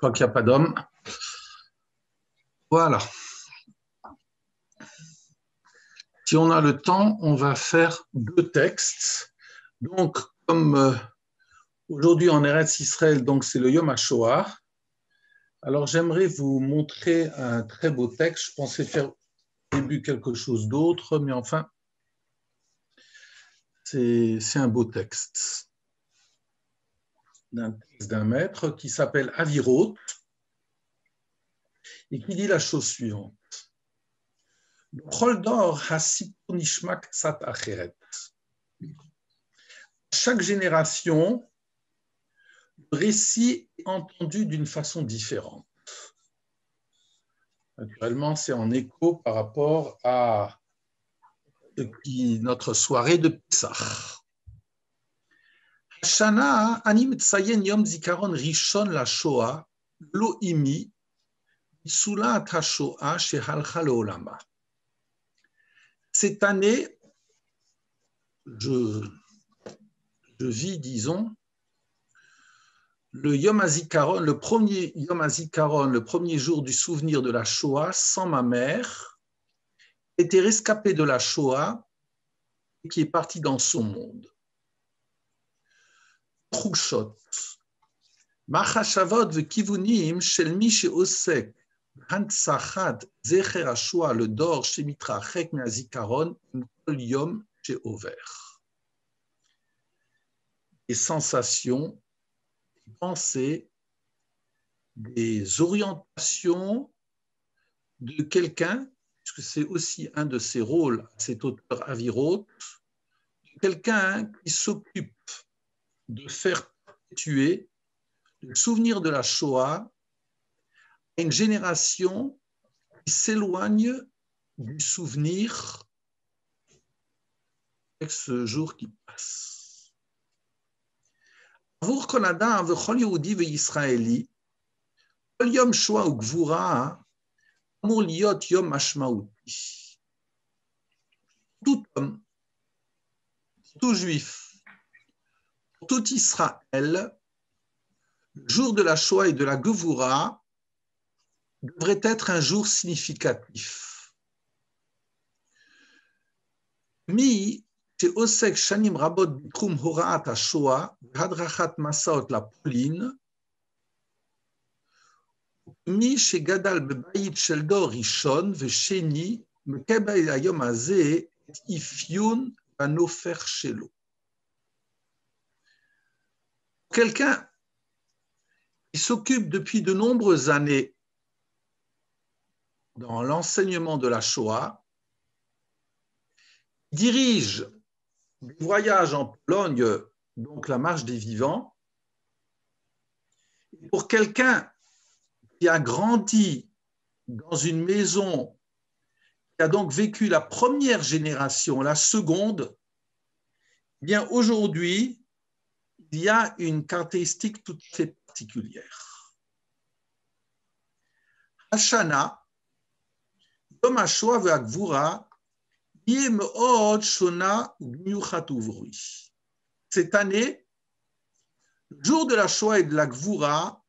crois qu'il n'y a pas d'homme. Voilà. Si on a le temps, on va faire deux textes. Donc, comme aujourd'hui en Eretz Israël, donc c'est le Yom HaShoah. Alors, j'aimerais vous montrer un très beau texte. Je pensais faire au début quelque chose d'autre, mais enfin, c'est un beau texte. D'un maître qui s'appelle Avirot et qui dit la chose suivante. Chaque génération, le récit est entendu d'une façon différente. Naturellement, c'est en écho par rapport à notre soirée de Pessah. Hashana, ani metzayen yom zikaron rishon la Shoah, lo imi, mitzulat ha-Shoah shehalcha leolama. Cette année, je vis, disons, le Yom HaZikaron, le premier Yom HaZikaron, le premier jour du souvenir de la Shoah, sans ma mère, était rescapé de la Shoah et qui est parti dans son monde. Trouchot. Machashavot vekivunim shel mi sheosek hantsachat zecher ha-Shoah le dor shemitrachek me'azikaron kol yom sheover. Des sensations, des pensées, des orientations de quelqu'un, puisque c'est aussi un de ses rôles, cet auteur Avirot, quelqu'un qui s'occupe de faire perpétuer le souvenir de la Shoah à une génération qui s'éloigne du souvenir avec ce jour qui passe. Pour kol adam vechol Yehudi veYisraeli, kol yom Shoah ugvura amur liot yom mashmaouti. Tout homme, tout juif, tout Israël, le jour de la Shoah et de la Gevura devrait être un jour significatif. Mi sheosek shanim rabot bitchum horaat ha-Shoah v'hadrachat masaot la Pauline, mi shegadal bebayit shel dor rishon v'sheni mekabel hayom hazeh et ifyun vanofer shelo. Quelqu'un qui s'occupe depuis de nombreuses années dans l'enseignement de la Shoah, dirige des voyages en Pologne, donc la marche des vivants. Pour quelqu'un qui a grandi dans une maison, qui a donc vécu la première génération, la seconde, eh bien aujourd'hui, il y a une caractéristique tout à fait particulière. Hashana, Yom HaShoah ve'Hagvura, cette année, le jour de la Shoah et de la Gvura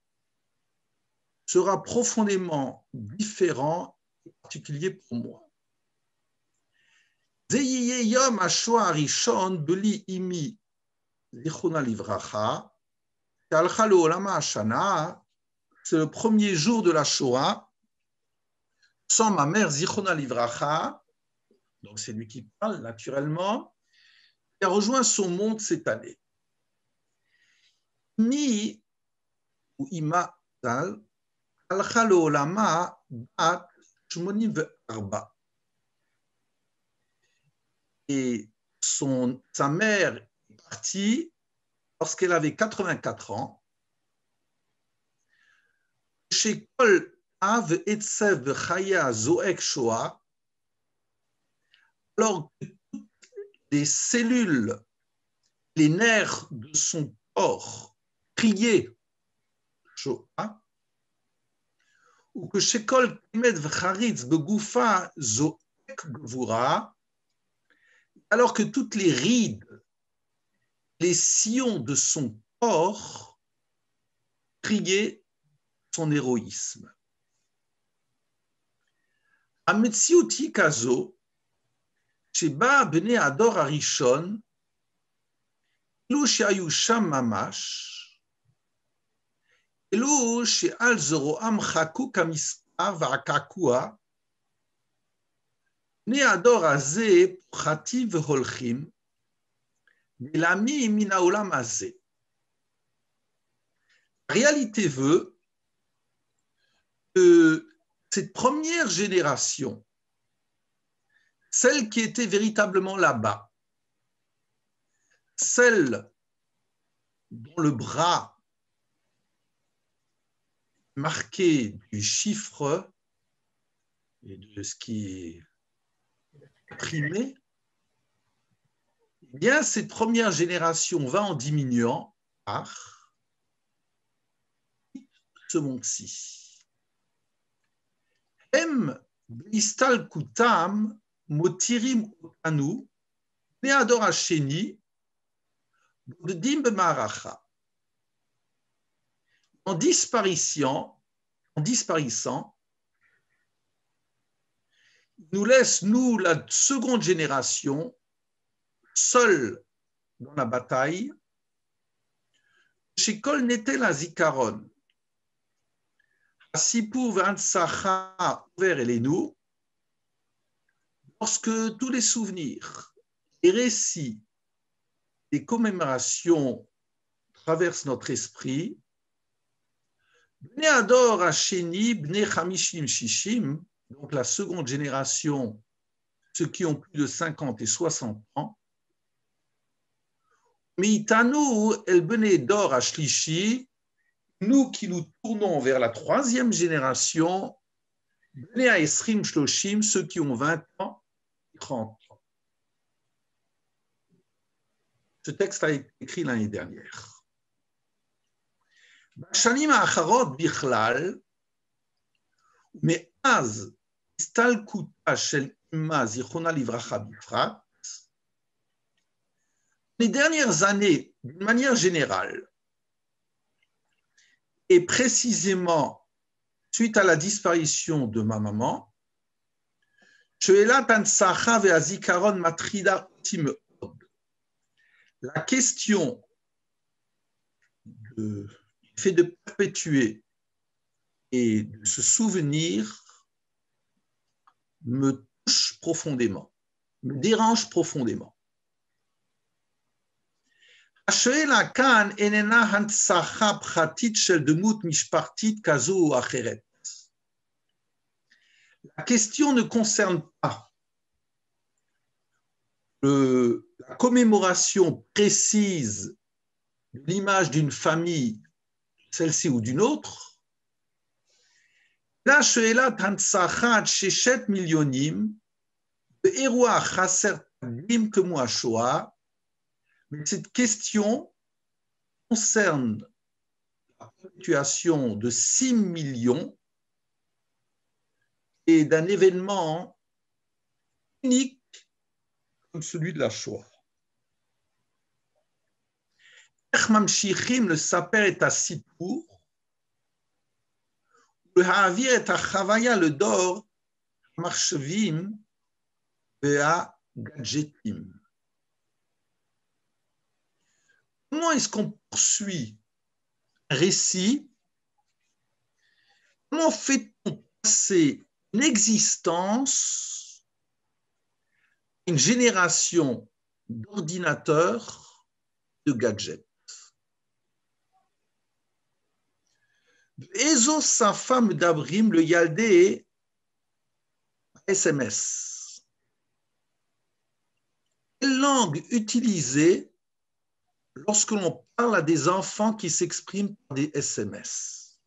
sera profondément différent et particulier pour moi. C'est le premier jour de la Shoah, sans ma mère Zichona Livracha. Donc c'est lui qui parle naturellement, qui a rejoint son monde cette année. Mi ou Ima Tal, Alcha Leolama Bat Shmonim Ve'arba. Et sa mère est partie lorsqu'elle avait 84 ans. Chez Kol Av Etsev Chaya Zoek Shoah, alors que toutes les cellules, les nerfs de son corps criaient Shoah, ou que Shekol Kimet V'charitz Begoufa Zoek Gvura, alors que toutes les rides, les sillons de son corps criaient son héroïsme. Ametziuti kazo, sheba bnei ador harishon, אלו שהיו שם ממש, אלו שעל זרועם חקוק המספר והקעקוע, בני הדור הזה פוחתים והולכים, נעלמים מן העולם הזה. La réalité veut que cette première génération, celle qui était véritablement là-bas, celle dont le bras marqué du chiffre et de ce qui est primé, eh bien, cette première génération va en diminuant par ce monde-ci. Hem b'istal kutam motirim otanu neador hasheni b'odim b'maracha. En disparaissant, il nous laisse, nous, la seconde génération, seuls dans la bataille, chez Kol Netel Azikaron, Asipur V'Antsacha Over Elenu, lorsque tous les souvenirs, les récits, les commémorations traversent notre esprit, Bnei Ador Hasheni, Bnei Chamishim Shishim, donc la seconde génération, ceux qui ont plus de 50 et 60 ans, Meitanu El Bnei Dor Hashlishi, nous qui nous tournons vers la troisième génération, Bnei Haesrim Shloshim, ceux qui ont 20 ans et 30 ans. Ce texte a été écrit l'année dernière. בשנים האחרות בכלל, מאז הסתלקותה של אמא זיכרונה לברכה בפרט, les dernières années, d'une manière générale, et précisément suite à la disparition de ma maman, la question du fait de perpétuer et de se souvenir me touche profondément, me dérange profondément. La question ne concerne pas la commémoration précise de l'image d'une famille, celle-ci ou d'une autre. La she'elat hantzachat sheshet milyonim be'erua chaser tadim kemo haShoah. Mais cette question concerne la perpétuation de 6 millions et d'un événement unique comme celui de la Shoah. Le saper est à Sipour, le Havir est à Chavaya le Dor, Marchevim et à Gadgetim. Comment est-ce qu'on poursuit un récit? Comment fait-on passer une existence, une génération d'ordinateurs, de gadgets? Ezo Safa Medabrim, le Yaldé, SMS. Quelle langue utilisée lorsque l'on parle à des enfants qui s'expriment par des SMS?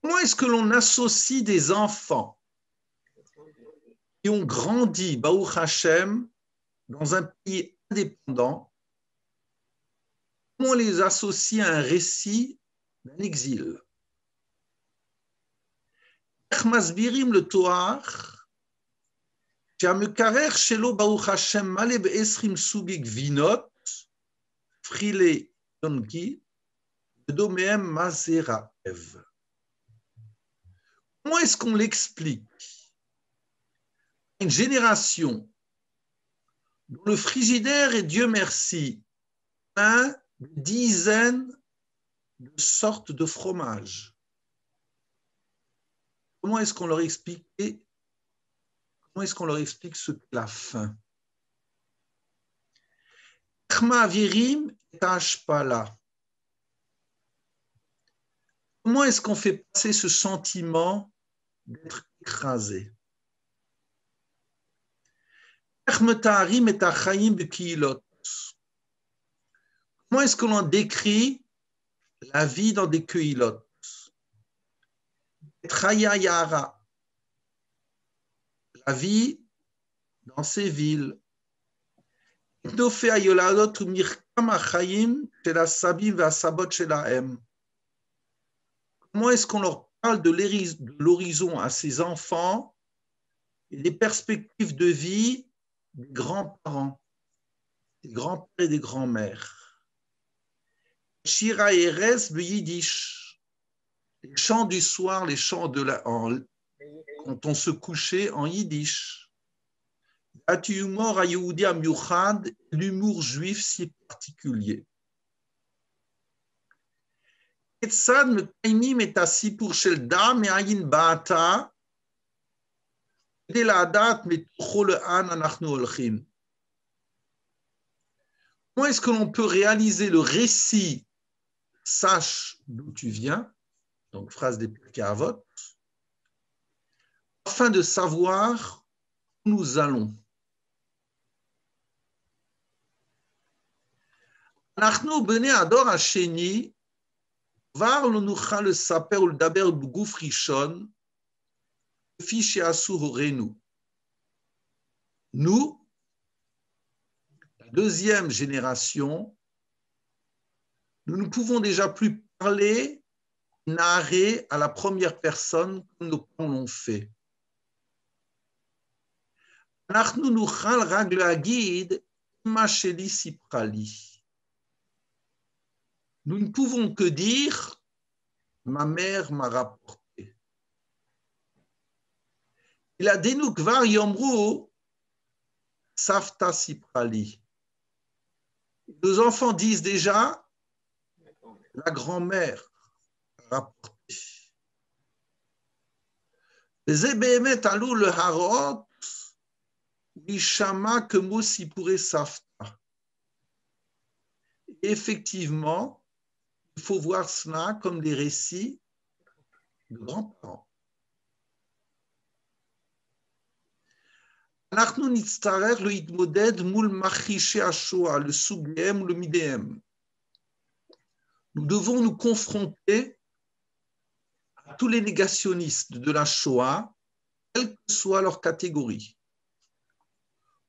Comment est-ce que l'on associe des enfants qui ont grandi, Baruch Hashem, dans un pays indépendant? Comment on les associe à un récit d'un exil? איך מסבירים לתואר שהמקרר שלו, ברוך השם, מלא ב-20 סוגי גבינות, פחילי יונקי, ודומיהם מה זה רעב. Comment est-ce qu'on l'explique? Une génération dont le frigidaire est, Dieu merci, plein de dizaines de sortes de fromages. Comment est-ce qu'on leur explique ce qu'est la faim? Comment est-ce qu'on fait passer ce sentiment d'être écrasé? Comment est-ce que l'on décrit la vie dans des kehilot? La vie dans ces villes. Comment est-ce qu'on leur parle de l'horizon à ces enfants et des perspectives de vie des grands-parents, des grands-pères et des grands-mères? Shira Erez le yiddish, les chants du soir, les chants quand on se couchait en yiddish. L'humour juif si particulier. Comment est-ce que l'on peut réaliser le récit sache d'où tu viens, donc phrase des Pirkei Avot, afin de savoir où nous allons. אנחנו בני הדור השני, כבר לא נוכל לספר ולדבר בגוף ראשון, כפי שעשו הורינו. Nous, la deuxième génération, nous ne pouvons déjà plus parler, narrer à la première personne comme nos parents l'ont fait. אנחנו נוכל רק להגיד, אמא שלי סיפרה לי. Nous ne pouvons que dire, ma mère m'a rapporté. Il a dit nous kvar yomru, savta siprali. Nos enfants disent déjà, la grand-mère a rapporté. וזה באמת עלול להראות להישמע כמו סיפורי סבתא. Effectivement, il faut voir cela comme des récits de grands-parents. אנחנו נצטרך להתמודד מול מכחישי השואה, לסוגיהם ולמידיהם. Nous devons nous confronter à tous les négationnistes de la Shoah, quelle que soit leur catégorie.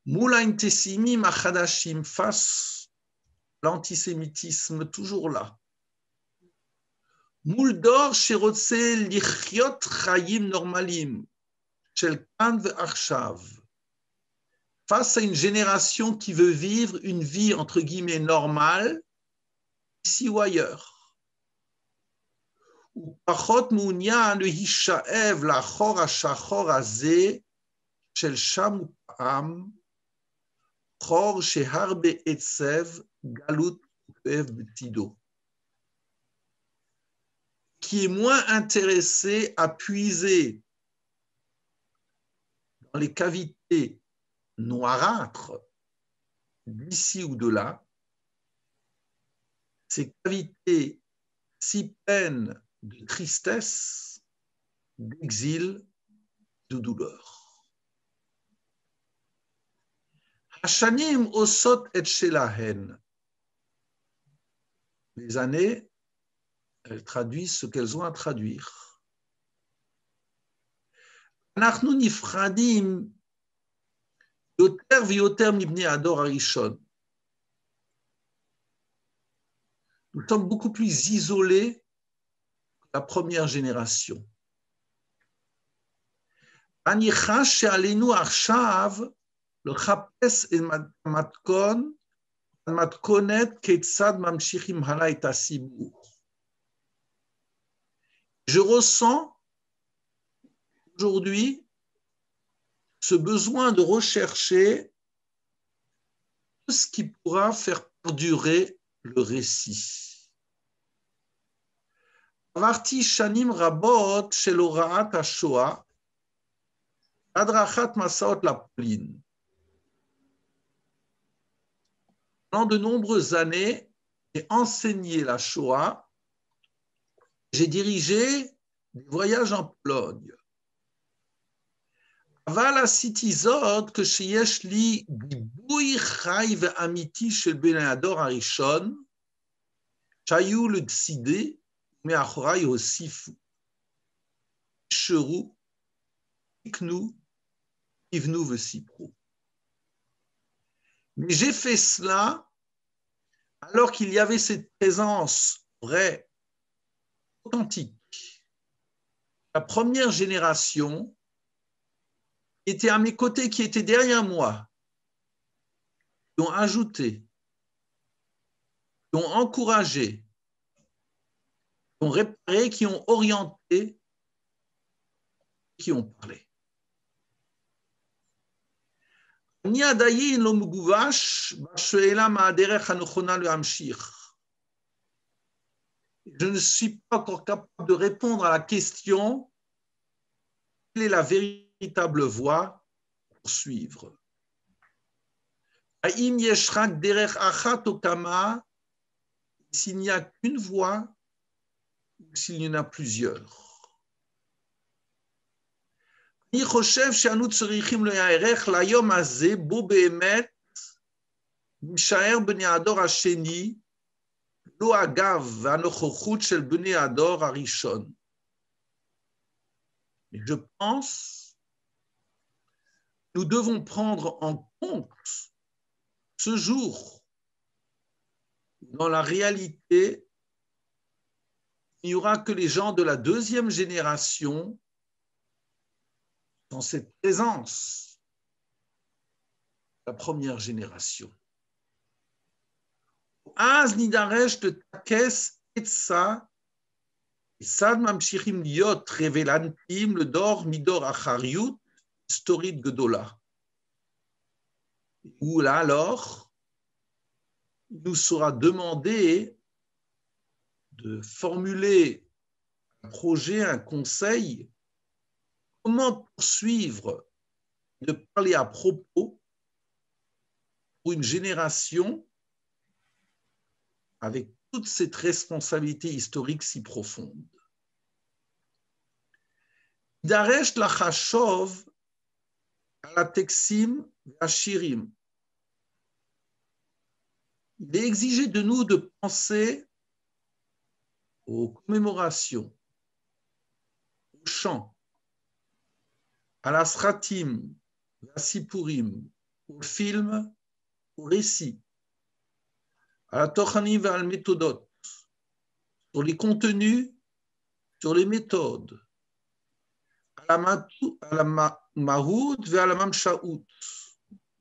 מול האנטישמים החדשים, face à l'antisémitisme toujours là. מול דור שרוצה לחיות חיים נורמליים, של כאן ועכשיו. Face à une génération qui veut vivre une vie entre guillemets normale, ici ou ailleurs. ופחות מעוניין להישאב לאחור השחור הזה של שם ופעם, חור שהרבה עצב, גלות וכאב בצידו. Qui est moins intéressé à puiser dans les cavités noirâtres d'ici ou de là, ces cavités si pleines de tristesse, d'exil, de douleur. Hashanim osot et shelahen. Les années, elles traduisent ce qu'elles ont à traduire. אנחנו נפרדים יותר ויותר מבני הדור הראשון. Nous sommes beaucoup plus isolés que la première génération. אני חש שעלינו עכשיו לחפש את המתכונת כיצד ממשיכים הלאה את הסיבוב. Je ressens aujourd'hui ce besoin de rechercher tout ce qui pourra faire perdurer le récit. עברתי שנים רבות של הוראת השואה, הדרכת מסעות לפולין. Pendant de nombreuses années, j'ai enseigné la Shoah, j'ai dirigé des voyages en Pologne. אבל עשיתי זאת כשיש לי גיבוי חי ואמיתי של בני הדור הראשון, שהיו לצידי מאחוריי הוסיפו, נשארו, תקנו, יבנו וסיפרו. Mais j'ai fait cela alors qu'il y avait cette présence vraie, authentique. La première génération était à mes côtés, qui était derrière moi, qui ont ajouté, qui ont encouragé, qui ont réparé, qui ont orienté, qui ont parlé. אני עדיין לא מגובש בשאלה מה הדרך הנכונה להמשיך. Je ne suis pas encore capable de répondre à la question quelle est la véritable voie pour suivre. האם יש רק דרך אחת או כמה, s'il n'y a qu'une voie ou s'il y en a plusieurs. אני חושב שאנו צריכים להיערך ליום הזה בו באמת נשאר בני הדור השני, לא אגב והנוכחות של בני הדור הראשון. Je pense nous devons prendre en compte ce jour dans la réalité, il n'y aura que les gens de la deuxième génération dans cette présence, la première génération. אז נידרש לטכס עצה, כיצד ממשיכים להיות רלוונטיים לדור מדור אחריות היסטורית גדולה. Où là alors, il nous sera demandé de formuler un projet, un conseil. Comment poursuivre, de parler à propos pour une génération avec toute cette responsabilité historique si profonde. Daresh lachashov ala teksim ashirim. Il est exigé de nous de penser aux commémorations, aux chants, à la sratim, à sipurim, aux films, aux récits, à la tochanim et à la méthodot, sur les contenus, sur les méthodes, à la mahout et à la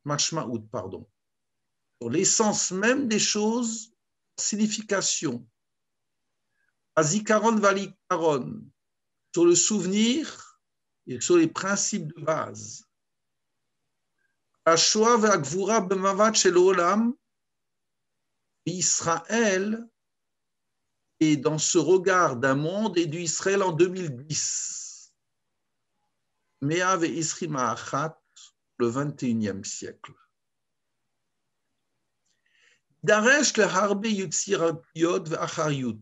mashmaout, pardon, sur l'essence même des choses, signification, à zikaron valikaron, sur le souvenir et sur les principes de base. La Shoah et la Gvura b'mavat shel olam, Israël est dans ce regard d'un monde et d'Israël en 2010. Mea ve'isrim ha'achat, le 21e siècle. Daresh le harbe yutzirapiyot ve'achariyut.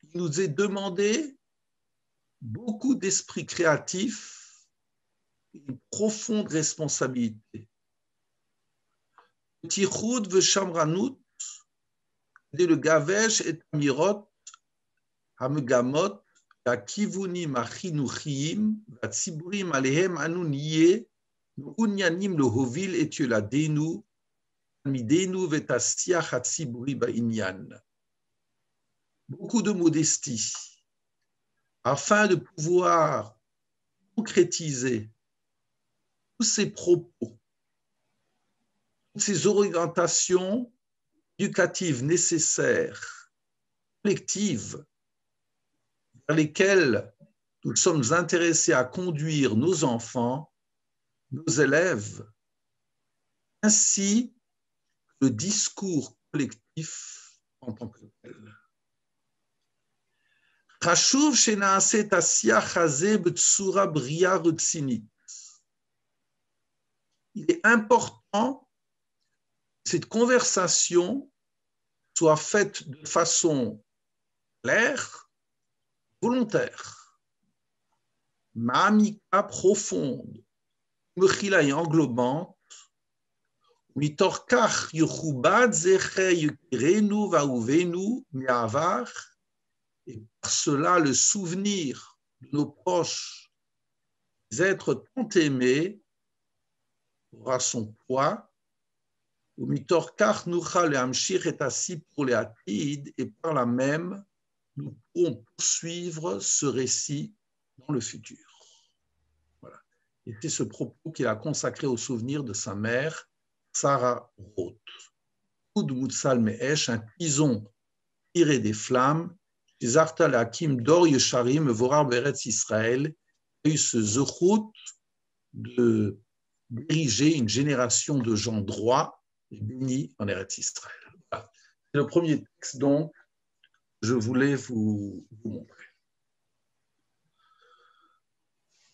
Il nous est demandé beaucoup d'esprit créatif et une profonde responsabilité. Tichud veshamranut, le gavesh et amirot, hamegamot, akivunim achinuchim, vatziburim alehem anu niye, unyanim le hovil et yuladenu, midenu vetasiach hatziburi ba'inyan. Beaucoup de modestie, afin de pouvoir concrétiser tous ces propos, toutes ces orientations éducatives nécessaires, collectives, vers lesquelles nous sommes intéressés à conduire nos enfants, nos élèves, ainsi que le discours collectif en tant que tel. חשוב שנעשה את השיח הזה בצורה בריאה רצינית. Il est important que cette conversation soit faite de façon claire, volontaire, מעמיקה, profonde, מכילה et englobante, מתוך כך יכובד זכר יקירנו ואהובינו מהעבר, et par cela le souvenir de nos proches, des êtres tant aimés, aura son poids, ומתוך כך נוכל להמשיך את הסיפור לעתיד, et par là même, nous pourrons poursuivre ce récit dans le futur. Voilà. Et c'est ce propos qu'il a consacré au souvenir de sa mère, Sarah Roth. Oud Moutsal Me'esh, un tison tiré des flammes, Zarta Hakim Dor Yesharim Vorar Beretz Israël, a eu ce zechut de diriger une génération de gens droits et bénis en Eretz Israël. Voilà. C'est le premier texte, donc, que je voulais vous montrer.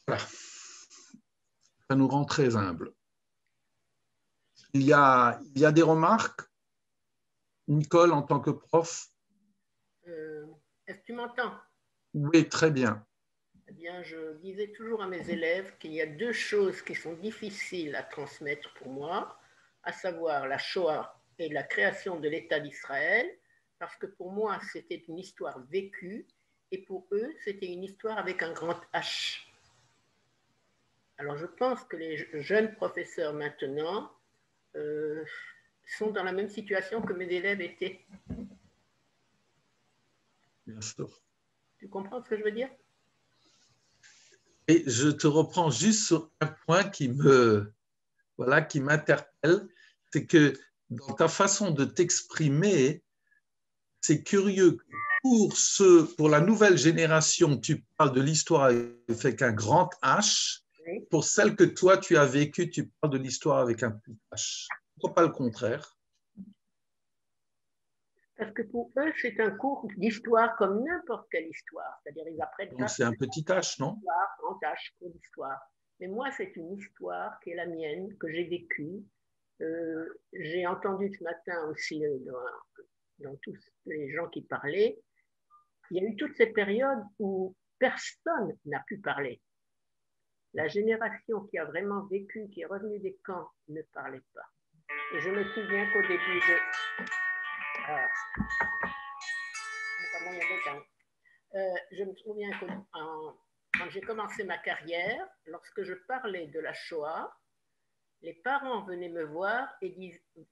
Voilà. Ça nous rend très humbles. Il y a des remarques, Nicole, en tant que prof? Est-ce que tu m'entends? Oui, très bien. Eh bien, je disais toujours à mes élèves qu'il y a deux choses qui sont difficiles à transmettre pour moi, à savoir la Shoah et la création de l'État d'Israël, parce que pour moi, c'était une histoire vécue, et pour eux, c'était une histoire avec un grand H. Alors, je pense que les jeunes professeurs maintenant sont dans la même situation que mes élèves étaient. Bien sûr. Tu comprends ce que je veux dire? Et je te reprends juste sur un point qui m'interpelle, c'est que dans ta façon de t'exprimer, c'est curieux. Pour la nouvelle génération, tu parles de l'histoire avec un grand H. Oui. Pour celle que toi, tu as vécue, tu parles de l'histoire avec un petit H. Pourquoi pas le contraire? Parce que pour eux, c'est un cours d'histoire comme n'importe quelle histoire. C'est-à-dire, ils apprennent. Donc, c'est un petit H, non? Grand H, cours d'histoire. Mais moi, c'est une histoire qui est la mienne, que j'ai vécue. J'ai entendu ce matin aussi dans tous les gens qui parlaient, il y a eu toute cette période où personne n'a pu parler. La génération qui a vraiment vécu, qui est revenue des camps, ne parlait pas. Et je me souviens qu'au début de... je me souviens que quand j'ai commencé ma carrière, lorsque je parlais de la Shoah, les parents venaient me voir et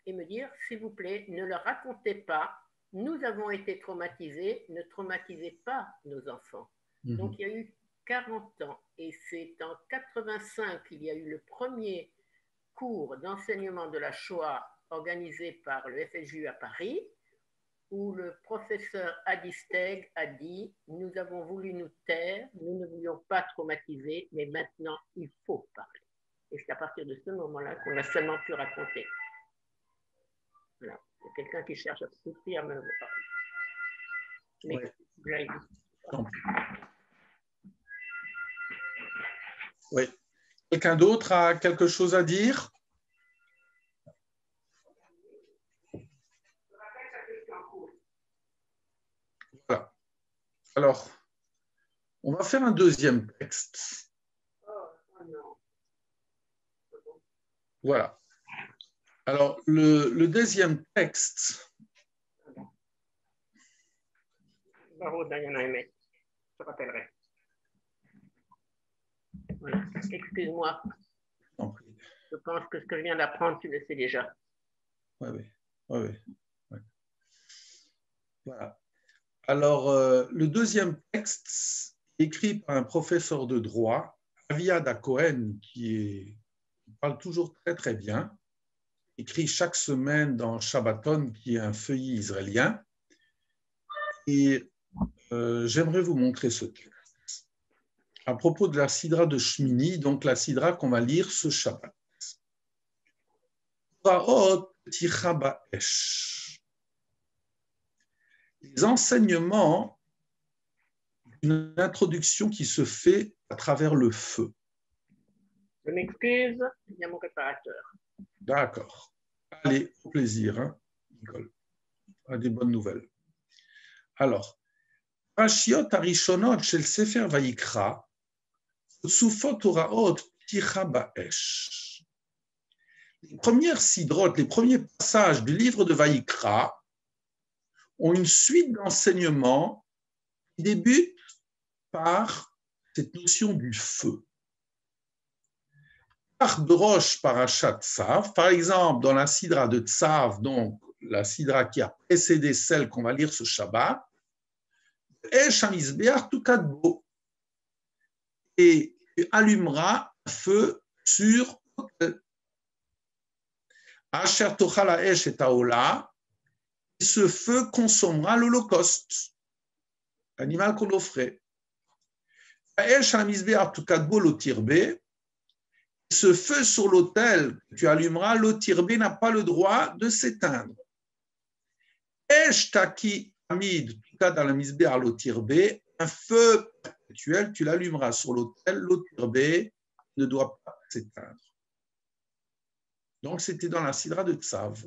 me dire, s'il vous plaît, ne leur racontez pas, nous avons été traumatisés, ne traumatisez pas nos enfants. Mmh. Donc, il y a eu 40 ans, et c'est en 85 qu'il y a eu le premier cours d'enseignement de la Shoah organisé par le FSJU à Paris, où le professeur Adi Steg a dit, nous avons voulu nous taire, nous ne voulions pas traumatiser, mais maintenant, il faut parler. Et c'est à partir de ce moment-là qu'on a seulement pu raconter. Voilà. Il y a quelqu'un qui cherche à soutenir me voir. Mais oui. Oui. Quelqu'un d'autre a quelque chose à dire? Voilà. Alors, on va faire un deuxième texte. Voilà. Alors, le deuxième texte. Bravo, Diana Emet. Je te rappellerai. Voilà. Excuse-moi. Je pense que ce que je viens d'apprendre, tu le sais déjà. Oui. Voilà. Alors, le deuxième texte, écrit par un professeur de droit Aviad Cohen, qui parle toujours très très bien, écrit chaque semaine dans Shabbaton, qui est un feuillet israélien. Et j'aimerais vous montrer ce texte à propos de la Sidra de Shmini, donc la Sidra qu'on va lire ce Shabbat. Les enseignements d'une introduction qui se fait à travers le feu. Je m'excuse, il y a mon réparateur. D'accord. Allez, au plaisir, hein, Nicole. À des bonnes nouvelles. Alors, Parashiot Arishonot shel Sefer Vayikra, Sufot Horaot Pticha Ba'esh. Les premières sidrotes, les premiers passages du livre de Vayikra ont une suite d'enseignements qui débutent par cette notion du feu. Berosh Parashat Tzav, par exemple, dans la Sidra de Tzav, donc la Sidra qui a précédé celle qu'on va lire ce Shabbat, Esh HaMizbeach Tukadbo, et tu allumeras un feu sur l'autel. Asher Tochal Esh et Taola, et ce feu consommera l'Holocauste, l'animal qu'on offrait. Esh HaMizbeach Tukadbo Lotirbe, ce feu sur l'autel que tu allumeras, l'otirbe n'a pas le droit de s'éteindre. Esh taki amid, tout cas dans la misbéar l'otirbe, un feu perpétuel, tu l'allumeras sur l'autel, l'otirbe ne doit pas s'éteindre. Donc c'était dans la sidra de Tzav.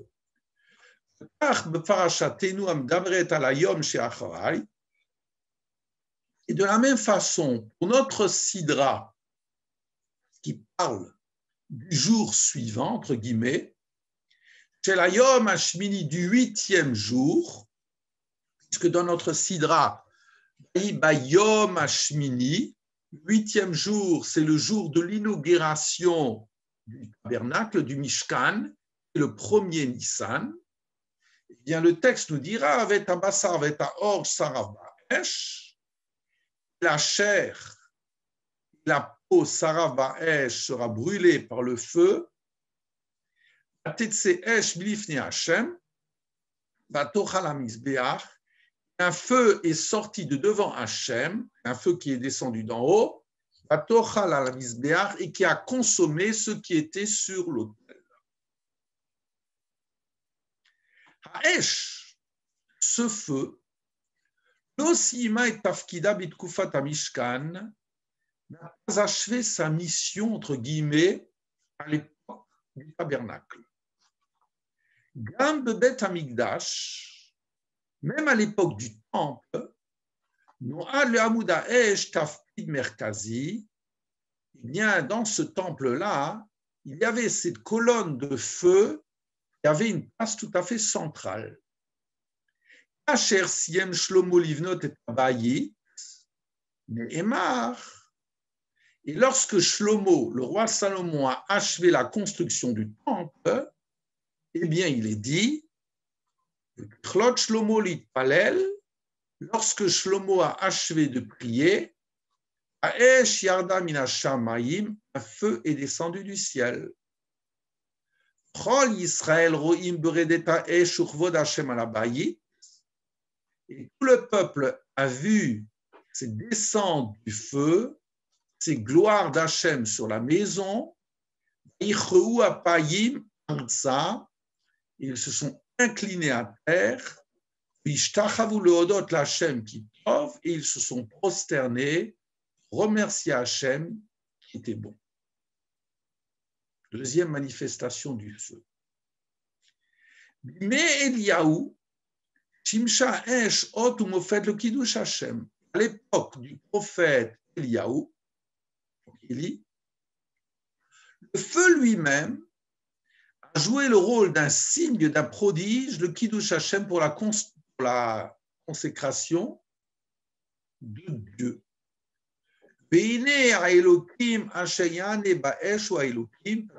Et de la même façon, pour notre sidra qui parle du jour suivant, entre guillemets, c'est la Yom Hashmini du 8e jour, puisque dans notre Sidra, Yom Hashmini, 8e jour, c'est le jour de l'inauguration du tabernacle, du Mishkan, le premier Nissan. Eh bien, le texte nous dira, avec un bassar, avec un or, sarav ba'esh, la chair, la peau sarav ba'esh sera brûlée par le feu. Un feu est sorti de devant Hachem, un feu qui est descendu d'en haut, et qui a consommé ce qui était sur l'autel. Ha'esh, ce feu, n'a pas achevé sa mission, entre guillemets, à l'époque du tabernacle. Gam bebet Hamikdash, même à l'époque du temple, Noa le Hamouda Esh Tafkid Merkazi, eh bien, dans ce temple-là, il y avait cette colonne de feu qui avait une place tout à fait centrale. Asher Siem Shlomo Livnot et Tabayit, Ne'emar. Et lorsque Shlomo, le roi Salomon, a achevé la construction du temple, eh bien, il est dit, lorsque Shlomo a achevé de prier, un feu est descendu du ciel. Et tout le peuple a vu cette descente du feu, ces gloires d'Hachem sur la maison, ils se sont inclinés à terre, et ils se sont prosternés, remercier Hachem qui était bon. Deuxième manifestation du feu. Mais Eliyahu, Shimsha Esh Ot Umofet le Kiddush Hachem, à l'époque du prophète Eliyahu, Élie, le feu lui-même a joué le rôle d'un signe, d'un prodige, le Kiddush Hachem pour la consécration de Dieu. Parce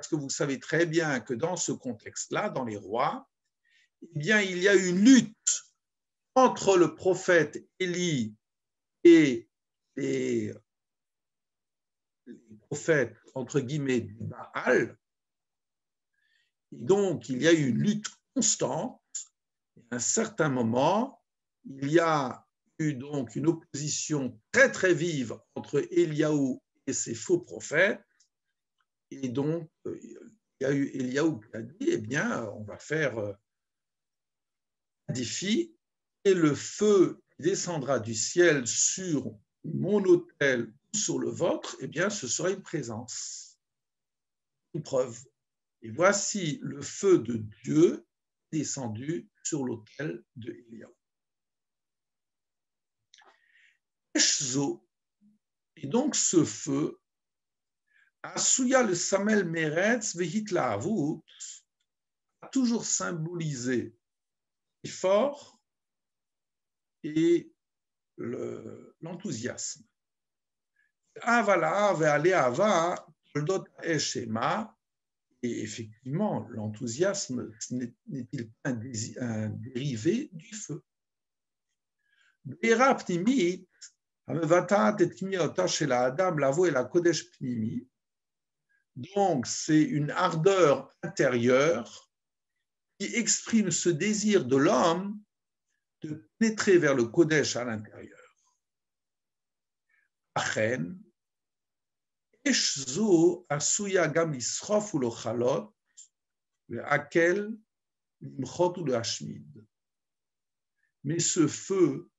que vous savez très bien que dans ce contexte-là, dans les rois, eh bien, il y a une lutte entre le prophète Élie et les prophètes, entre guillemets, du Baal. Et donc, il y a eu une lutte constante. À un certain moment, il y a eu donc une opposition très, très vive entre Eliaou et ses faux prophètes. Et donc, il y a eu Eliaou qui a dit, eh bien, on va faire un défi et le feu descendra du ciel sur mon autel ou sur le vôtre, eh bien, ce sera une présence, une preuve. Et voici le feu de Dieu descendu sur l'autel de Eliaou. Et donc ce feu, Asuya le Samel Meretz Vehitla Avut, a toujours symbolisé l'effort et l'enthousiasme. Avala ve'ale ava toldot eshema, et effectivement, l'enthousiasme n'est-il pas un dérivé du feu? Be'era pnimit hamevatat et kmiota shel ha'adam lavo el hakodesh pnimi. Donc, c'est une ardeur intérieure qui exprime ce désir de l'homme de pénétrer vers le Kodesh à l'intérieur. Achen, Eshzo asuya gam lisrof ou lochalot, le hakel, l'imchot ou le hashmid. Mais ce feu,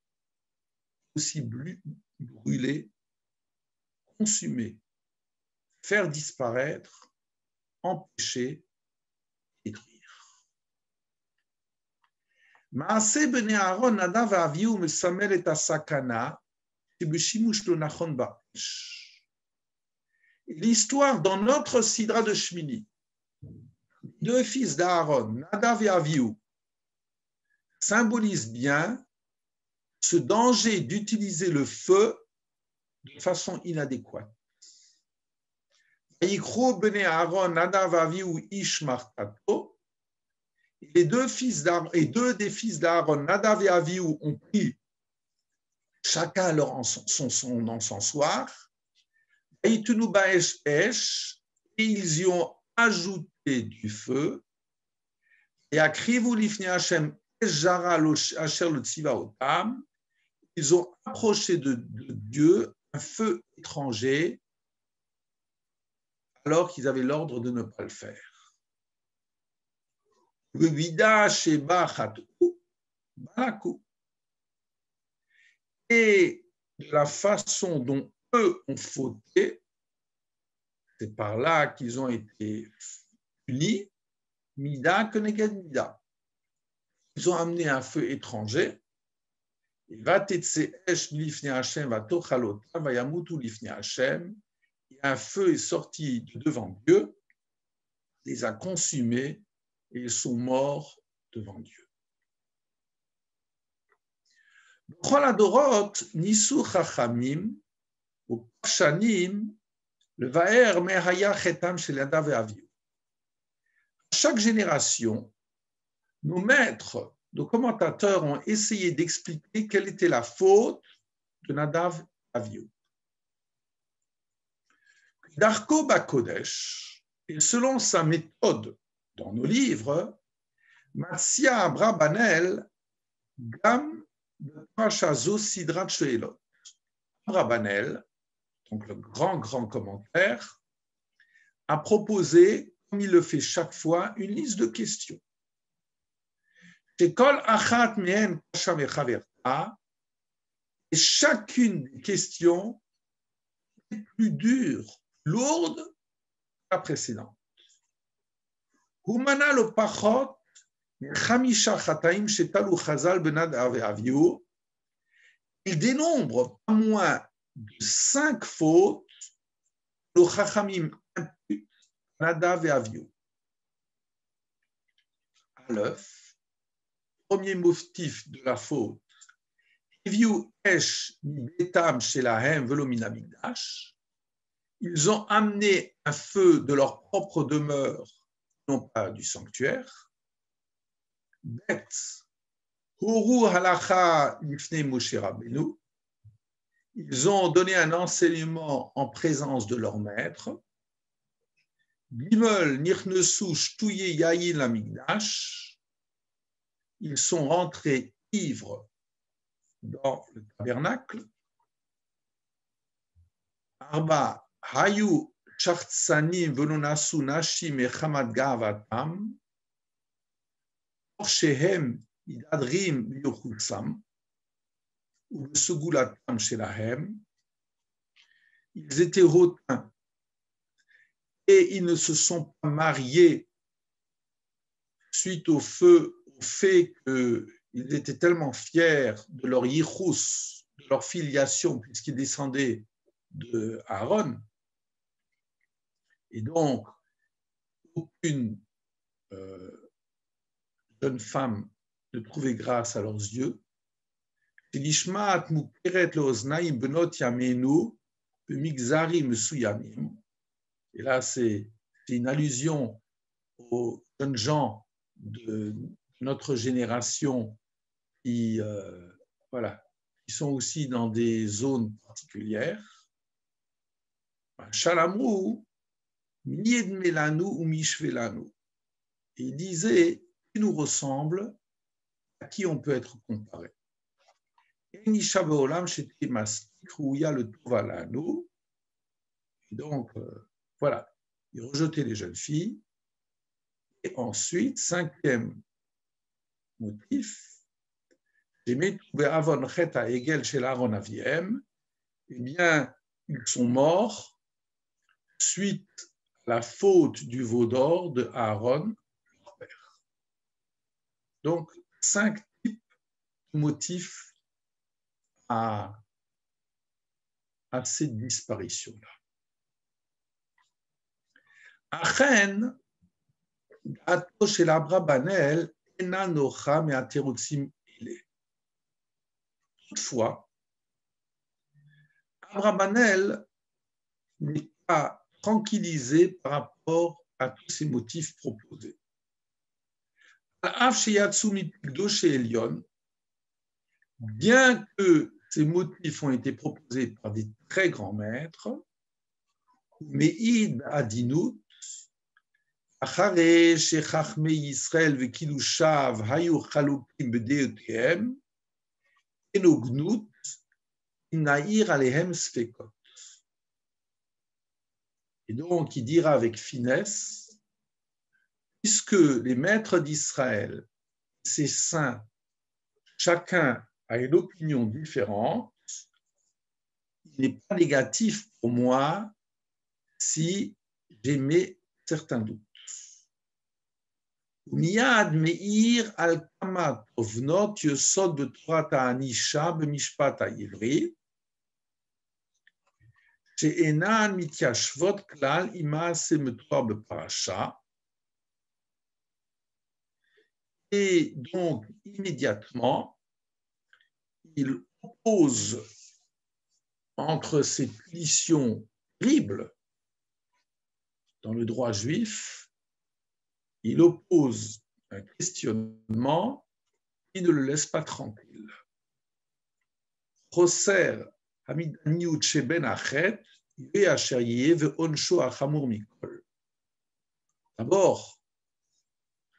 aussi brûler, consumer, faire disparaître, empêcher, détruire. Maaseh bnei Aaron Nadav ve'Avihu mesamel et hasakana shebeshimush lo nachon ba'esh. L'histoire dans notre Sidra de Shmini, deux fils d'Aaron, Nadav et Avihu, symbolise bien ce danger d'utiliser le feu de façon inadéquate. Yikro bnei Aaron Nadav Avihu ish martato. Les deux des fils d'Aaron, Nadav et Avihu, ont pris chacun son encensoir. Et ils y ont ajouté du feu. Et à Krivu lifnei Hashem ejara asher lo tziva otam. Ils ont approché de Dieu un feu étranger alors qu'ils avaient l'ordre de ne pas le faire. Et la façon dont eux ont fauté, c'est par là qu'ils ont été punis, mida keneged mida. Ils ont amené un feu étranger. Et un feu est sorti de devant Dieu, les a consumés et ils sont morts devant Dieu. B'chol hadorot nisu chachamim u'parshanim levaer mehaya chetam shel Nadav ve'Avihu. Chaque génération, nos maîtres, nos commentateurs ont essayé d'expliquer quelle était la faute de Nadav et Avihu. Darko Bakodesh, et selon sa méthode dans nos livres, Matsia Abrabanel, Gam Pashazo Sidrat Sheelot. Abrabanel, donc le grand commentaire, a proposé, comme il le fait chaque fois, une liste de questions. Shekol achat mehen kasha mechaverta, et chacune des questions est plus dure, lourde que la précédente. Humana lo pachot chamisha chataim shetalu chazal benadav ve'Avihu. Il dénombre pas moins de 5 fautes que le chachamim impute Nadav et Avihu. Aleph, premier motif de la faute, Eviu esh betam shelahem velo min hamikdash. Ils ont amené un feu de leur propre demeure, non pas du sanctuaire. Bet, horu halacha lifnei Moshe Rabbeinu. Ils ont donné un enseignement en présence de leur maître. Gimel nirnesu shtuye yayin lamigdash. Ils sont rentrés ivres dans le tabernacle. Arba hayu chartsanim velonasu nashim echamad gavatam. Shehem idadrim yochulsam. Ou segulatam shelahem. Ils étaient hautains et ils ne se sont pas mariés suite au fait qu'ils étaient tellement fiers de leur yichus, de leur filiation, puisqu'ils descendaient de Aaron. Et donc, aucune jeune femme ne trouvait grâce à leurs yeux. Et là, c'est une allusion aux jeunes gens de notre génération qui sont aussi dans des zones particulières. Shalamru, mied melanu ou mishvelanu. Il disait, qui nous ressemble, à qui on peut être comparé. Enisha beolam sheti mastik rouya le tovalanu. Donc, voilà, il rejetait les jeunes filles. Et ensuite, cinquième motif, eh bien, ils sont morts suite à la faute du veau d'or de Aaron, leur père. Donc, 5 types de motifs à cette disparition-là. Achen, Gato shel Abrabanel, ena nocha me'aterutsim ile. Toutefois, Abrabanel n'est pas tranquillisé par rapport à tous ces motifs proposés. Bien que ces motifs ont été proposés par des très grands maîtres, Meïd Adinut, אחרי שחכמי ישראל וקידושיו היו חלוקים בדעותיהם, אין הוגנות אם נעיר עליהם ספקות. Et donc, il dira avec finesse, puisque les maîtres d'Israël, ces saints, chacun a une opinion différente, il n'est pas négatif pour moi si j'émets certains doutes. מיד מאיר על כמה תובנות יסוד בתורת הענישה במשפט העברי, שאינן מתיישבות כלל עם מעשה מתואר בפרשה, et donc immédiatement, il oppose entre ces punitions terribles dans le droit juif, il oppose un questionnement qui ne le laisse pas tranquille. Choser hamidaniut sheben achet yeh asher yeh ve'onsho achamur mikol. D'abord,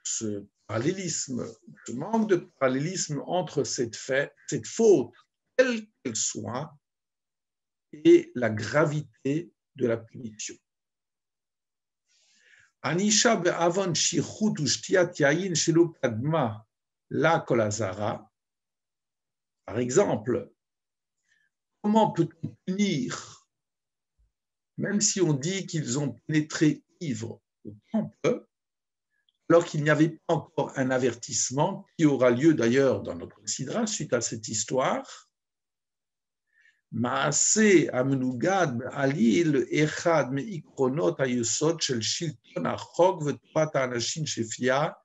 ce parallélisme, ce manque de parallélisme entre cette faute, quelle qu'elle soit, et la gravité de la punition. Anisha be'avon shichut u'shtiat yayin shelo kadma la kol hazara. Par exemple, comment peut-on punir, même si on dit qu'ils ont pénétré ivres au temple, alors qu'il n'y avait pas encore un avertissement qui aura lieu d'ailleurs dans notre sidra suite à cette histoire. Maase amenugad be'alil echad me'ikronot hayesod shel shilton hachok v'torat ha'anashin shefia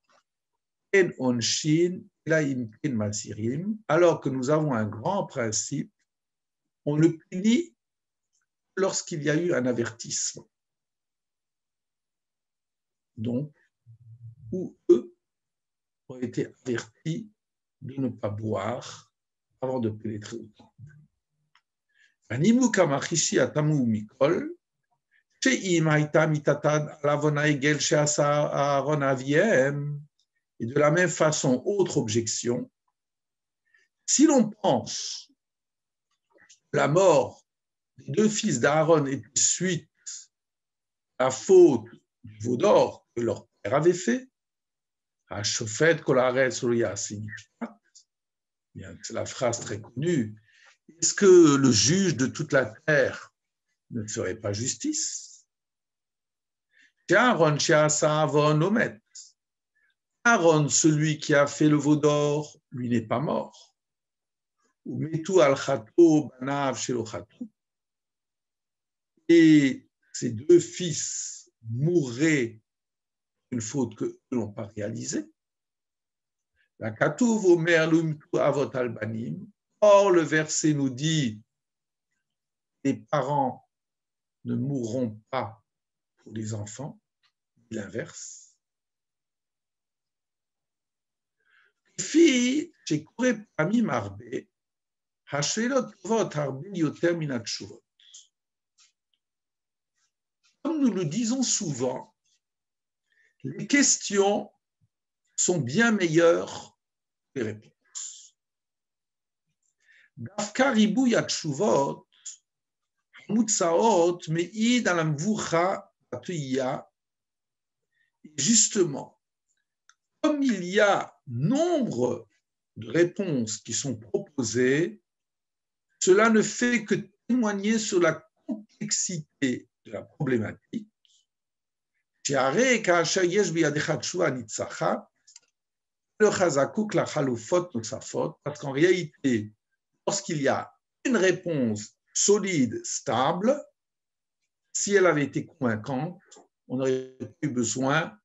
en onshin ela im ken masirim. Alors que nous avons un grand principe, on le punit lorsqu'il y a eu un avertissement. Donc, où eux ont été avertis de ne pas boire avant de pénétrer au temple. הנימוק המחישי התמוה מכל, שאם הייתה מיתתן על עוון העגל שעשה אהרון אביהם, et de la même façon, autre objection, si l'on pense que la mort des deux fils d'Aaron était suite à la faute du veau d'or que leur père avait fait, à Shofet Kolaret Surya Significat, c'est la phrase très connue, est-ce que le juge de toute la terre ne ferait pas justice? Aaron, Aaron, celui qui a fait le veau d'or, lui n'est pas mort. Et ses deux fils mourraient d'une faute que n'ont pas réalisée. La Katouv Omer Lumtu Avot Albanim. Or, le verset nous dit les parents ne mourront pas pour les enfants, l'inverse. Comme nous le disons souvent, les questions sont bien meilleures que les réponses. Dafka ribu yatshuvot, mutsaot me'id al mvucha atuya. Justement, comme il y a nombre de réponses qui sont proposées, cela ne fait que témoigner sur la complexité de la problématique. Parce qu'en réalité, lorsqu'il y a une réponse solide, stable, si elle avait été convaincante, on n'aurait pas eu besoin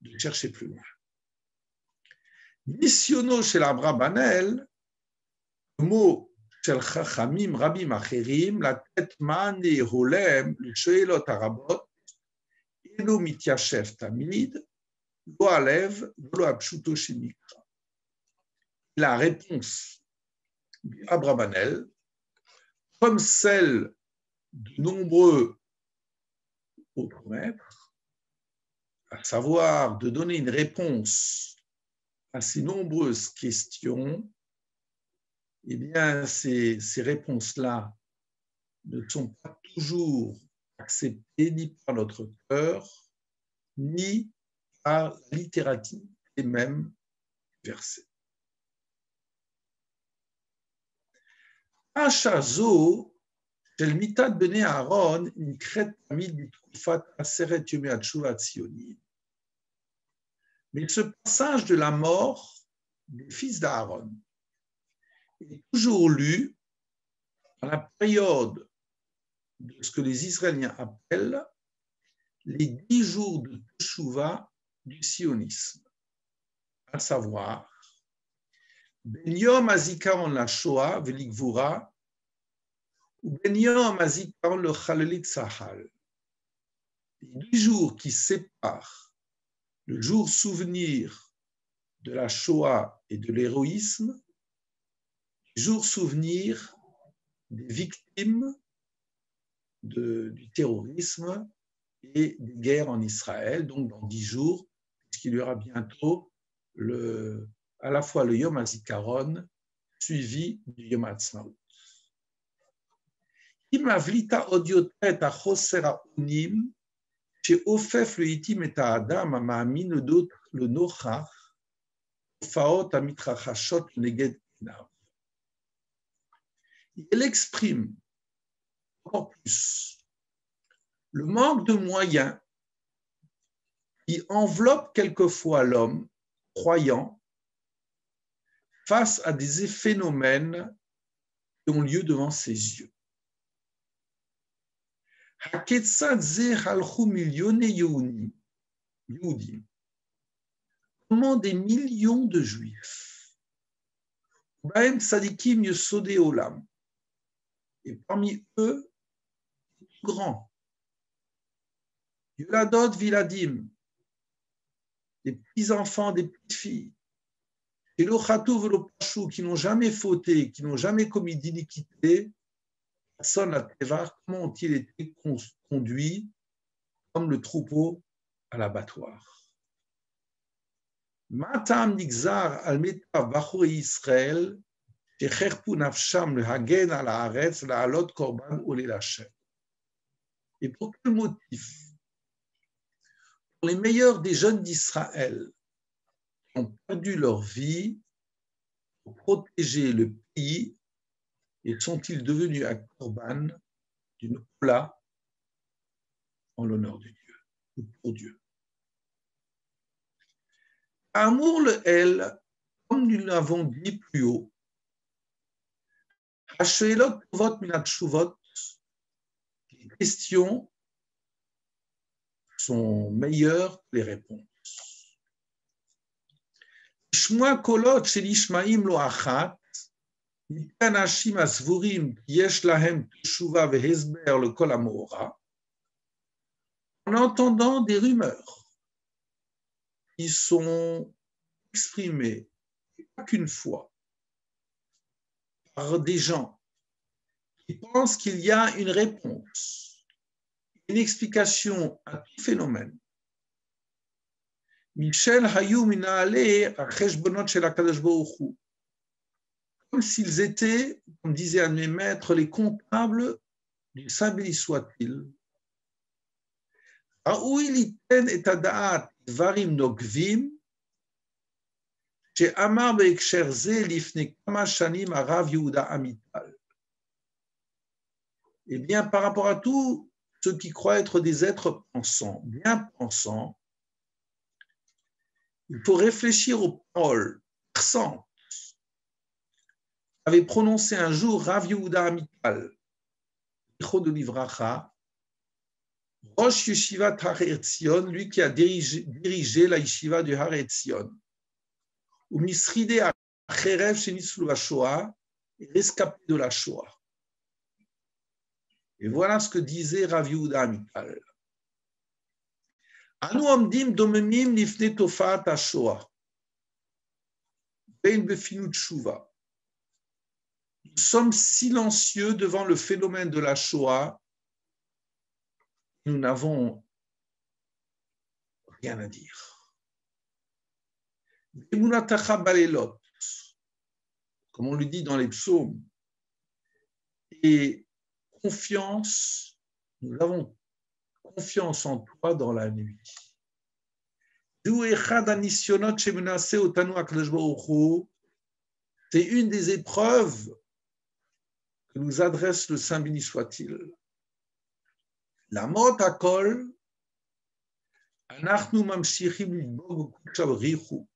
de chercher plus loin. Missiono chez l'Abrabanel, le mot shel chachamim rabim acherim, la tête mané holem, le sheelot arabot, eno mityashev tamid, lo alev, lo apshuto shemikra. La réponse d'Abrabanel, comme celle de nombreux autres maîtres, à savoir de donner une réponse à ces nombreuses questions, eh bien, ces réponses-là ne sont pas toujours acceptées ni par notre cœur, ni par la littérature des mêmes versets. Achazo, shel mitat bnei Aaron, nikret tamid bitkufat aseret yomei hatshuva tzionim. Mais ce passage de la mort des fils d'Aaron est toujours lu dans la période de ce que les Israéliens appellent les 10 jours de Teshuvah du sionisme, à savoir Ben Yom HaZikaron la Shoah ve'Ligvura ou Ben Yom HaZikaron le Chalalit Tzahal. Les 10 jours qui séparent le jour souvenir de la Shoah et de l'héroïsme, le jour souvenir des victimes du terrorisme et des guerres en Israël, donc dans 10 jours, puisqu'il y aura bientôt à la fois le Yom HaZikaron suivi du Yom HaAtzmaut. Im avlita odiotet achoser ha'onim שאופף לעתים את האדם המאמין לדעות לנוכח תופעות המתרחשות לנגד עיניו. Elle exprime encore plus le manque de moyens qui enveloppe quelquefois l'homme croyant face à des phénomènes qui ont lieu devant ses yeux. Comment des millions de juifs, et parmi eux, les plus grands, Yuladot Viladim, des petits-enfants, des petites-filles, et l'Ochatou Velopachou, qui n'ont jamais fauté, qui n'ont jamais commis d'iniquité, comment ont-ils été conduits comme le troupeau à l'abattoir. Matam nigzar al metav bachurei Israël shecherpu nafsham lehagen al haaretz la'alot korban olé l'Hashem. Et pour quel motif? Pour les meilleurs des jeunes d'Israël qui ont perdu leur vie pour protéger le pays, et sont-ils devenus un korban d'une ola en l'honneur de Dieu ou pour Dieu? Amour le El, comme nous l'avons dit plus haut, Hashoelot Tovot Minat Shuvot, les questions sont meilleures que les réponses. Ishmoa kolot shel Ishmaim lo achat, mipnei anashim asvurim yesh lahem teshuva vehesber le kol hameora, en entendant des rumeurs qui sont exprimées pas qu'une fois par des gens qui pensent qu'il y a une réponse, une explication à tout phénomène. Michel Hayou Minaale à Cheshbonot Shel HaKadosh Baruch Hu, comme s'ils étaient, comme disait un de mes maîtres, les comptables du Saint béni soit-il. Raoui liten et adaat dvarim nokvim, she'amar be'ekser ze lifnei kama shanim harav Yehuda Amital. Eh bien, par rapport à tous ceux qui croient être des êtres pensants, bien pensants, il faut réfléchir aux paroles perçantes qu'avait prononcé un jour Rav Yehuda Amital, de Livracha, Rosh Yeshiva Har Etzion, lui qui a dirigé la yeshiva du Har Etzion, ou Misride Acherev Shenitzlu Shoah, rescapé de la Shoah. Et voilà ce que disait Rav Yehuda Amital. Anu omdim domemim lifnei tofaat ha-Shoah, bein befinut tshuva. Nous sommes silencieux devant le phénomène de la Shoah. Nous n'avons rien à dire. Emunatacha balelot, comme on le dit dans les psaumes, et confiance, nous avons confiance en toi dans la nuit. C'est une des épreuves que nous adresse le Saint béni soit-il. La mot hakol, anachnu mamshichim lidbog ukchav richu.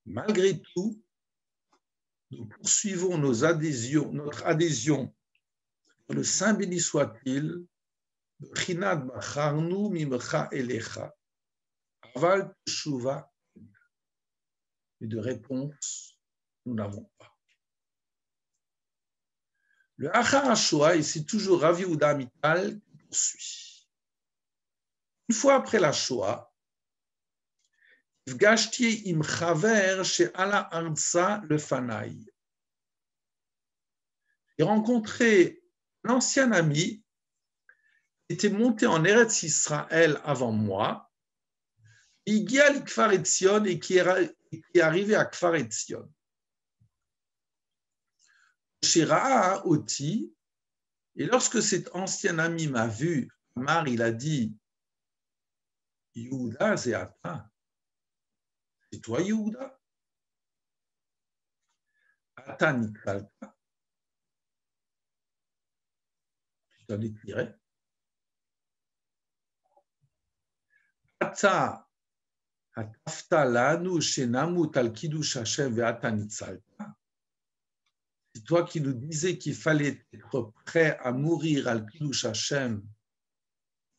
Malgré tout, nous poursuivons notre adhésion le Saint béni soit-il, Chinat bacharnu mimcha elecha, aval teshuva, et de réponse, nous n'avons pas. Le Achar HaShoah, et c'est toujours Rav Yehuda Amital qui poursuit. Une fois après la Shoah, Ifgashti im chaver she'ala arza lefanai. J'ai rencontré un ancien ami qui était monté en Eretz Israël avant moi, Igia li Kfar Etzion, et qui est arrivé à Kfar Etzion. Shira'a Oti, et lorsque cet ancien ami m'a vu, Amar, il a dit, Yehuda Zeata, c'est toi Yehuda? Ata Nikalta, tu t'en es tiré. Ata Atafta lanu shenamut al kiddush Hashem ve'ata nitzalta. C'est toi qui nous disais qu'il fallait être prêt à mourir al kiddush Hashem,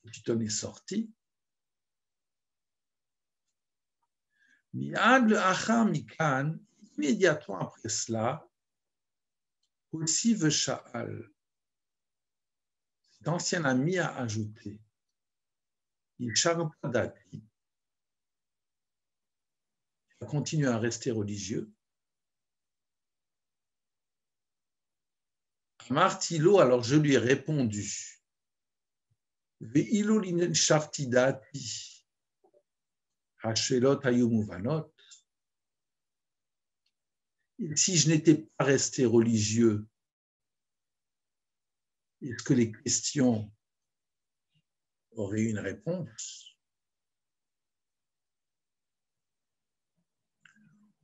et tu t'en es sorti. Mi'ad le achar mikan, immédiatement après cela, aussi Vesha'al, cet ancien ami a ajouté, il charpadati, il a continué à rester religieux, Martilo, alors je lui ai répondu. Ve'ilo linen shartidati, hashelot hayumuvanot. Si je n'étais pas resté religieux, est-ce que les questions auraient une réponse?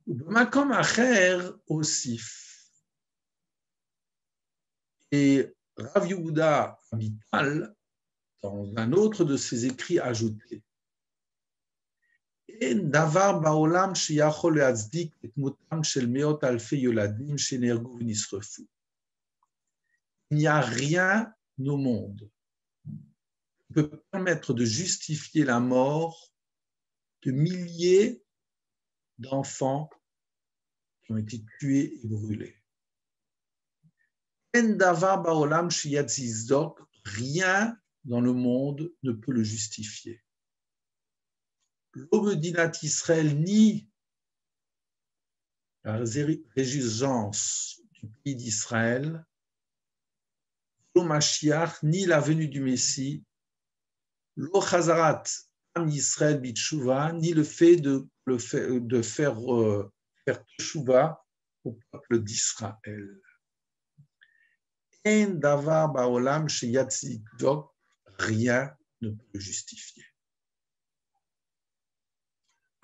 Makom acher aussi. Et Rav Yehuda Amital, dans un autre de ses écrits, ajoutait il n'y a rien au monde qui peut permettre de justifier la mort de milliers d'enfants qui ont été tués et brûlés. Rien dans le monde ne peut le justifier. L'Omedinat Israël ni la résurgence du pays d'Israël, le Mashiach, ni la venue du Messie, le Chazarat Am Yisraël Bitshuva, ni le fait de faire Teshuva au peuple d'Israël. En davar baolam sheyatzidok, rien ne peut le justifier.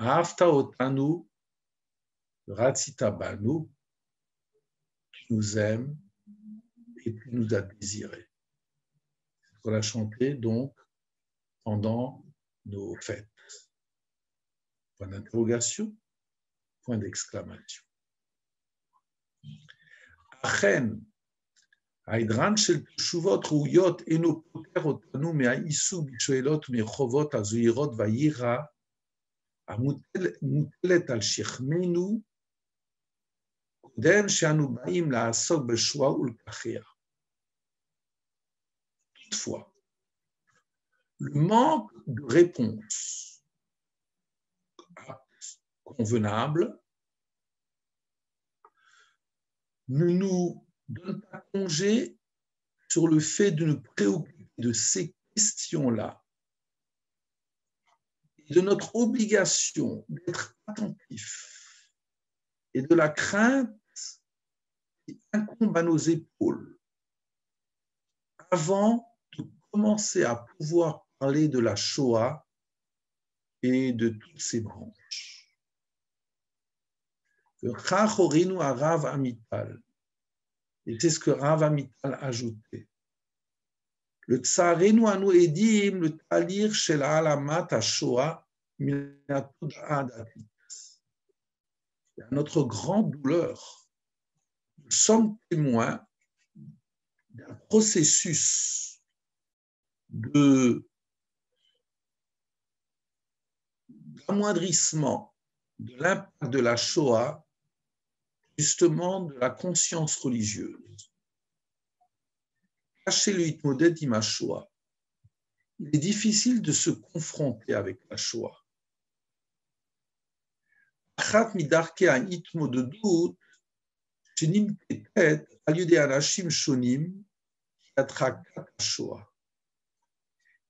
Hafta otanu, ratzita banu, tu nous aimes et tu nous as désirés. C'est ce qu'on a chanté donc pendant nos fêtes. Point d'interrogation, point d'exclamation. Achen, ההידרן של תשובות ראויות אינו פוטר אותנו מהעיסוק בשאלות ומרחובות הזוהירות והיראה המוטלת על שכמנו קודם שאנו באים לעסוק בשואה ולקחיה. Toutefois, le manque de réponse convenable ne nous donne pas congé sur le fait de nous préoccuper de ces questions-là et de notre obligation d'être attentif et de la crainte qui incombe à nos épaules avant de commencer à pouvoir parler de la Shoah et de toutes ses branches. Rav Amital. Et c'est ce que Rav Amital ajoutait. Le tsarenu anu edim le talir shel alamat ha-Shoah min ha-tod'a hadatit. À notre grande douleur, nous sommes témoins d'un processus d'amoindrissement de l'impact de la Shoah, justement de la conscience religieuse. Cacher le hitmoded im Shoah. Il est difficile de se confronter avec la Shoah. Achat midarke ha-hitmodedut shenimtetet al yedei anashim shonim atrakat ha-Shoah.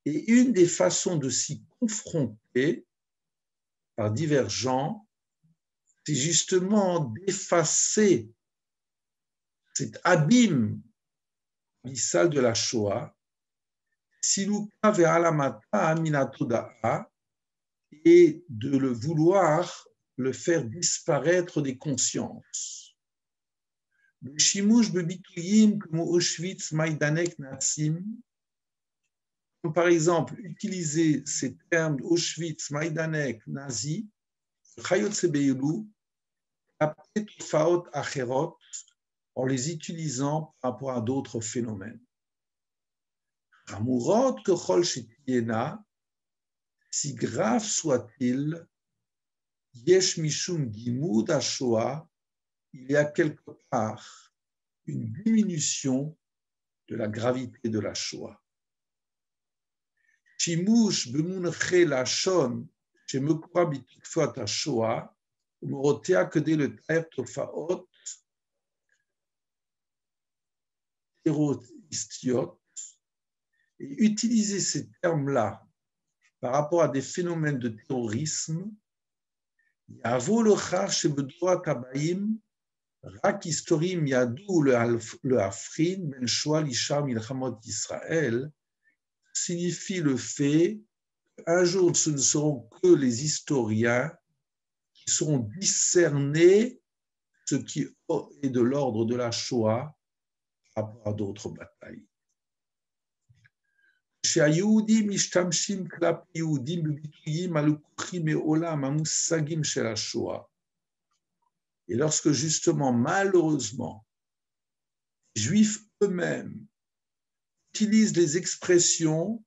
Et une des façons de s'y confronter par divers gens, c'est justement d'effacer cet abîme abyssal de la Shoah, siluka ve'alamata min ha-Toda'a, et de le vouloir le faire disparaître des consciences. Le shimush bebituyim comme Auschwitz, Majdanek, Natsim, comme par exemple utiliser ces termes Auschwitz, Majdanek, Nazi, Chayotze Beilou, après Tofaot Acherot, en les utilisant par rapport à d'autres phénomènes. Amurot Kechol Shetiena, si grave soit-il, Yesh Mishum Gimud HaShoah, il y a quelque part une diminution de la gravité de la Shoah. Shimush Bemunche Lashon, Shemekura Bitufot HaShoah, Umorotea Kede le Taer Tofaot, terroristiques et utiliser ces termes-là par rapport à des phénomènes de terrorisme, יבוא לכך שבדורות הבאים רק היסטוריונים ידעו להבחין בין שואה לשאר מלחמות ישראל, signifie le fait qu'un jour ce ne seront que les historiens qui seront discernés ce qui est de l'ordre de la Shoah par rapport à d'autres batailles. שהיהודים משתמשים כלפי יהודים בביטויים הלקוחים מעולם המושגים של השואה. Et lorsque justement, malheureusement, les Juifs eux-mêmes utilisent les expressions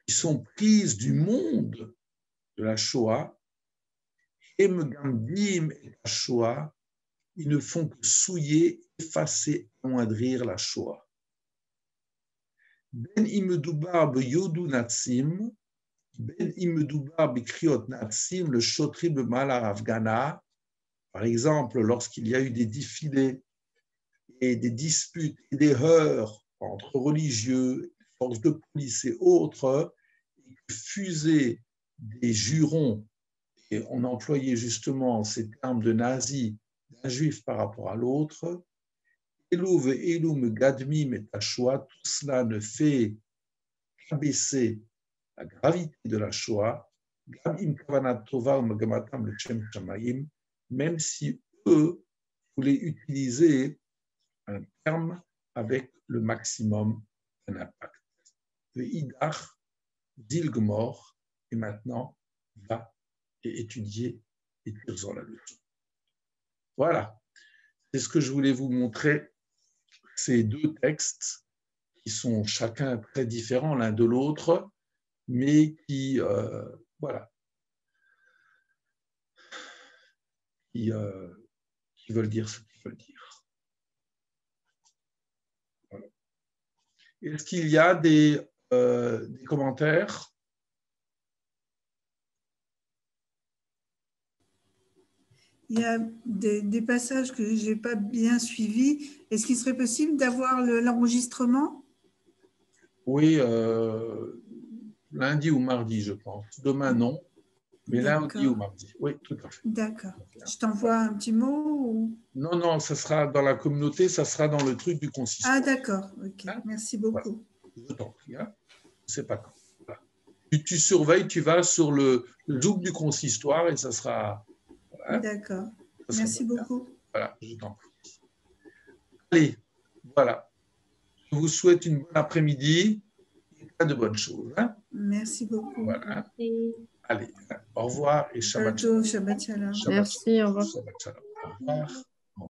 qui sont prises du monde de la Shoah, et Megamdim et la Shoah, ils ne font que souiller, effacer, amoindrir la Shoah. Ben imedoubar be yodu natsim, ben imedoubar be kriot natsim, le chotri be malar afghana. Par exemple, lorsqu'il y a eu des défilés et des disputes et des heurts entre religieux, forces de police et autres, et que fusaient des jurons, et on employait justement ces termes de nazis, d'un juif par rapport à l'autre, Elou ve Elou me gadmim et Shoah, tout cela ne fait qu'abaisser la gravité de la Shoah, gam im kavanat tova ou megamatam le shem shamayim, même si eux voulaient utiliser un terme avec le maximum d'impact. Le Idach, Dilgmor, et maintenant va et étudier et tirer la leçon. Voilà, c'est ce que je voulais vous montrer, ces deux textes qui sont chacun très différents l'un de l'autre, mais qui, voilà, qui veulent dire ce qu'ils veulent dire. Voilà. Est-ce qu'il y a des commentaires? Il y a des passages que je n'ai pas bien suivis. Est-ce qu'il serait possible d'avoir l'enregistrement? Oui, lundi ou mardi, je pense. Demain, non. Mais lundi ou mardi. Oui, tout à fait. D'accord. Je t'envoie un petit mot ou... Non, non, ça sera dans la communauté, ça sera dans le truc du consistoire. Ah, d'accord. Ok. Hein? Merci beaucoup. Voilà. Je t'en prie. Hein. Je ne sais pas quand. Voilà. Tu surveilles, tu vas sur le Zoom du consistoire et ça sera... Hein, d'accord. Merci beaucoup. Voilà, je t'en prie. Allez, voilà. Je vous souhaite une bonne après-midi et plein de bonnes choses. Hein. Merci beaucoup. Voilà. Merci. Allez, au revoir et Shabbat Shalom. Shabbat Shalom. Merci, au revoir. Shabbat Shalom. Au revoir.